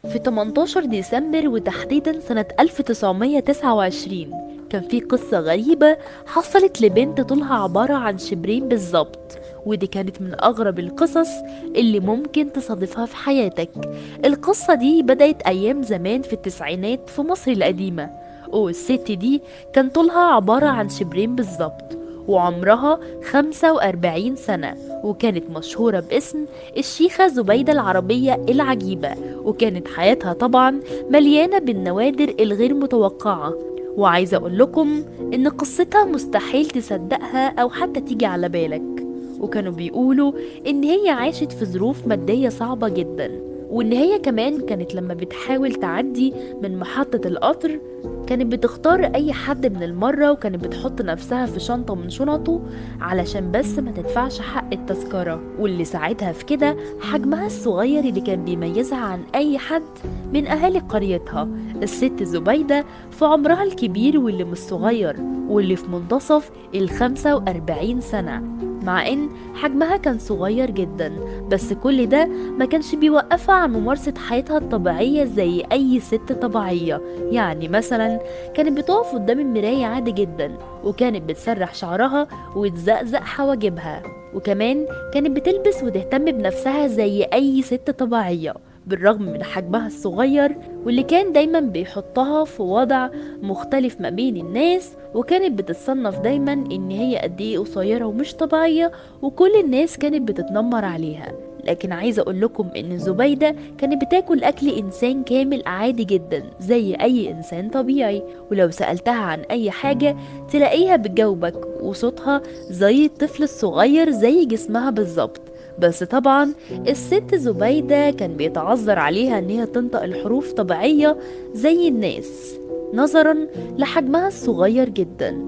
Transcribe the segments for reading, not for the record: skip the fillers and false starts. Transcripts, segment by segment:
في 18 ديسمبر وتحديدا سنة 1929 كان في قصة غريبة حصلت لبنت طولها عبارة عن شبرين بالظبط، ودي كانت من أغرب القصص اللي ممكن تصادفها في حياتك. القصة دي بدأت أيام زمان في التسعينات في مصر القديمة، والست دي كان طولها عبارة عن شبرين بالظبط وعمرها 45 سنة، وكانت مشهورة باسم الشيخة زبيدة العربية العجيبة. وكانت حياتها طبعا مليانة بالنوادر الغير متوقعة، وعايزة أقول لكم إن قصتها مستحيل تصدقها أو حتى تيجي على بالك. وكانوا بيقولوا إن هي عاشت في ظروف مادية صعبة جدا، وإن هي كمان كانت لما بتحاول تعدي من محطة القطر كانت بتختار أي حد من المرة، وكانت بتحط نفسها في شنطة من شنطه علشان بس ما تدفعش حق التذكرة. واللي ساعدها في كده حجمها الصغير اللي كان بيميزها عن أي حد من أهالي قريتها، الست زبيدة في عمرها الكبير واللي مش صغير، واللي في منتصف ال45 سنة. مع ان حجمها كان صغير جدا، بس كل ده ما كانش بيوقفها عن ممارسة حياتها الطبيعية زي اي ست طبيعية. يعني مثلا كانت بتقف قدام المراية عادي جدا، وكانت بتسرح شعرها وتزقزق حواجبها، وكمان كانت بتلبس وتهتم بنفسها زي اي ست طبيعية بالرغم من حجمها الصغير، واللي كان دايما بيحطها في وضع مختلف ما بين الناس. وكانت بتتصنف دايما ان هي قد ايه قصيرة ومش طبيعية، وكل الناس كانت بتتنمر عليها. لكن عايزة اقول لكم ان زبيدة كانت بتاكل اكل انسان كامل عادي جدا زي اي انسان طبيعي، ولو سألتها عن اي حاجة تلاقيها بتجاوبك، وصوتها زي الطفل الصغير زي جسمها بالظبط. بس طبعا الست زبيدة كان بيتعذر عليها ان هي تنطق الحروف طبيعية زي الناس نظرا لحجمها الصغير جدا،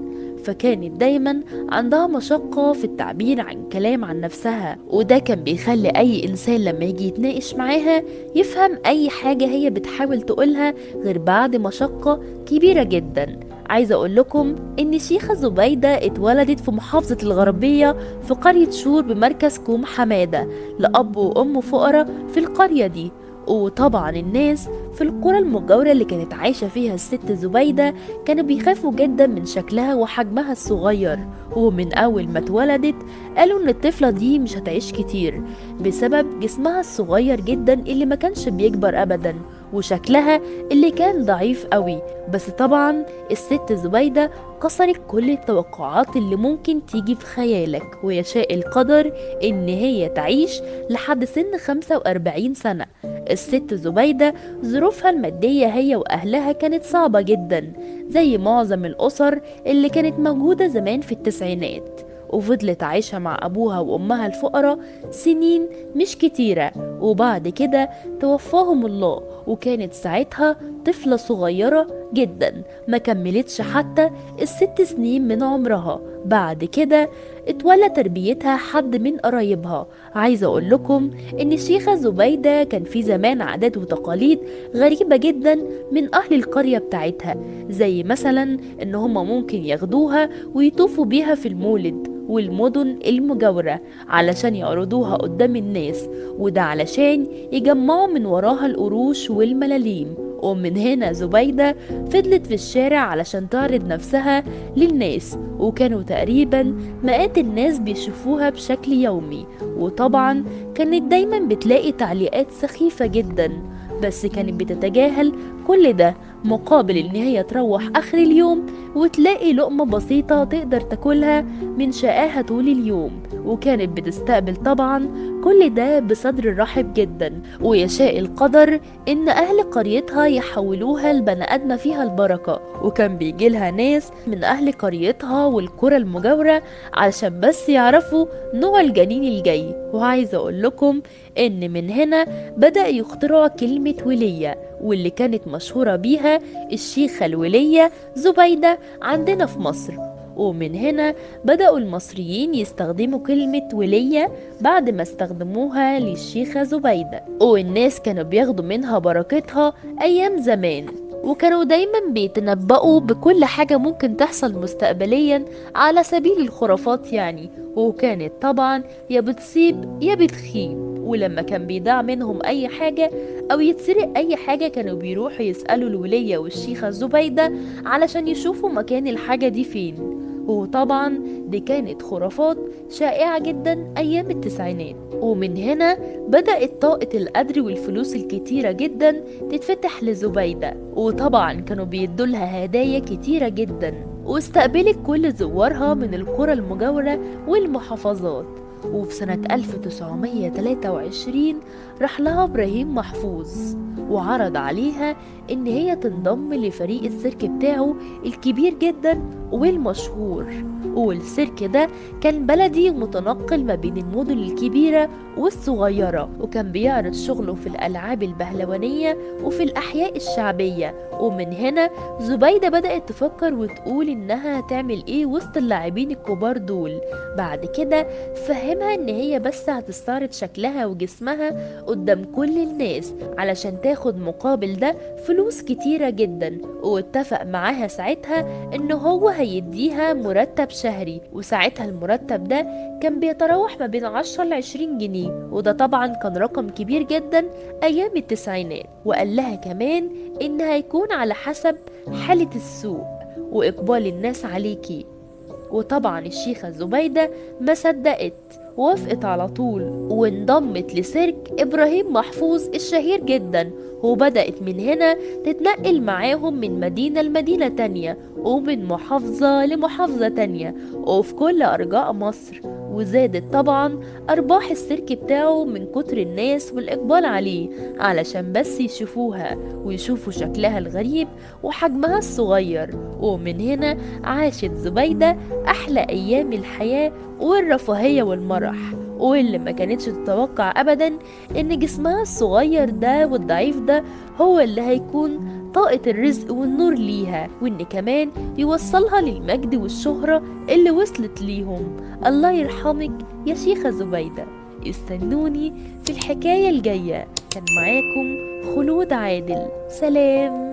فكانت دايما عندها مشقة في التعبير عن كلام عن نفسها، وده كان بيخلي أي إنسان لما يجي يتناقش معاها يفهم أي حاجة هي بتحاول تقولها غير بعد مشقة كبيرة جدا. عايزة أقول لكم إن شيخة زبيدة اتولدت في محافظة الغربية في قرية شور بمركز كوم حمادة لأب وأم فقراء في القرية دي. وطبعا الناس في القرى المجاورة اللي كانت عايشة فيها الست زبيدة كانوا بيخافوا جدا من شكلها وحجمها الصغير، ومن أول ما اتولدت قالوا إن الطفلة دي مش هتعيش كتير بسبب جسمها الصغير جدا اللي ما كانش بيكبر أبدا، وشكلها اللي كان ضعيف قوي. بس طبعا الست زبيدة كسرت كل التوقعات اللي ممكن تيجي في خيالك، ويشاء القدر إن هي تعيش لحد سن 45 سنة. الست زبيدة ظروفها المادية هي وأهلها كانت صعبة جدا زي معظم الأسر اللي كانت موجودة زمان في التسعينات، وفضلت عايشة مع أبوها وأمها الفقراء سنين مش كتيرة، وبعد كده توفاهم الله، وكانت ساعتها طفلة صغيرة جدا ما كملتش حتى ال6 سنين من عمرها. بعد كده اتولى تربيتها حد من قرايبها. عايزة اقول لكم ان الشيخة زبيدة كان في زمان عادات وتقاليد غريبة جدا من اهل القرية بتاعتها، زي مثلا ان هما ممكن ياخدوها ويطوفوا بيها في المولد والمدن المجاورة علشان يعرضوها قدام الناس، وده علشان يجمعوا من وراها القروش والملاليم. ومن هنا زبيدة فضلت في الشارع علشان تعرض نفسها للناس، وكانوا تقريبا مئات الناس بيشوفوها بشكل يومي. وطبعا كانت دايما بتلاقي تعليقات سخيفة جدا، بس كانت بتتجاهل كل ده مقابل ان هي تروح اخر اليوم وتلاقي لقمة بسيطة تقدر تاكلها من شقاها طول اليوم. وكانت بتستقبل طبعا كل ده بصدر رحب جدا، ويشاء القدر ان اهل قريتها يحولوها لبني ادمة فيها البركة، وكان بيجيلها ناس من اهل قريتها والقرى المجاورة علشان بس يعرفوا نوع الجنين الجاي. وعايزة اقول لكم ان من هنا بدأ يخترعوا كلمة ولية، واللي كانت مشهورة بيها الشيخة الولية زبيدة عندنا في مصر. ومن هنا بدأوا المصريين يستخدموا كلمة ولية بعد ما استخدموها للشيخة زبيدة، والناس كانوا بياخدوا منها بركتها أيام زمان، وكانوا دايما بيتنبأوا بكل حاجة ممكن تحصل مستقبليا على سبيل الخرافات يعني، وكانت طبعا يا بتصيب يا بتخيب. ولما كان بيضيع منهم أي حاجة أو يتسرق أي حاجة كانوا بيروحوا يسألوا الولية والشيخة زبيدة علشان يشوفوا مكان الحاجة دي فين. وطبعا دي كانت خرافات شائعة جدا أيام التسعينات. ومن هنا بدأت طاقة القدر والفلوس الكتيرة جدا تتفتح لزبيدة، وطبعا كانوا بيدولها هدايا كتيرة جدا، واستقبلت كل زوارها من القرى المجاورة والمحافظات. وفي سنة 1923 راح لها إبراهيم محفوظ وعرض عليها إن هي تنضم لفريق السيرك بتاعه الكبير جدا والمشهور. والسيرك ده كان بلدي متنقل ما بين المدن الكبيرة والصغيرة، وكان بيعرض شغله في الألعاب البهلوانية وفي الأحياء الشعبية. ومن هنا زبيدة بدأت تفكر وتقول إنها هتعمل إيه وسط اللاعبين الكبار دول. بعد كده فهمها إن هي بس هتستعرض شكلها وجسمها قدام كل الناس علشان تاخد مقابل ده فلوس كتيرة جدا، واتفق معاها ساعتها إن هو هيديها مرتب شهري. وساعتها المرتب ده كان بيتراوح ما بين 10 ل 20 جنيه، وده طبعا كان رقم كبير جدا أيام التسعينات. وقال لها كمان إن هيكون على حسب حالة السوق وإقبال الناس عليكي. وطبعا الشيخة زبيدة ما صدقت، وافقت على طول وانضمت لسيرك إبراهيم محفوظ الشهير جدا. وبدأت من هنا تتنقل معاهم من مدينة لمدينة تانية ومن محافظة لمحافظة تانية وفي كل أرجاء مصر. وزادت طبعا أرباح السيرك بتاعه من كتر الناس والإقبال عليه علشان بس يشوفوها ويشوفوا شكلها الغريب وحجمها الصغير. ومن هنا عاشت زبيدة أحلى أيام الحياة والرفاهية والمرح، واللي ما كانتش تتوقع أبدا إن جسمها الصغير ده والضعيف ده هو اللي هيكون طاقة الرزق والنور ليها، وإن كمان يوصلها للمجد والشهرة اللي وصلت ليهم. الله يرحمك يا شيخة زبيدة. استنوني في الحكاية الجاية. كان معاكم خلود عادل. سلام.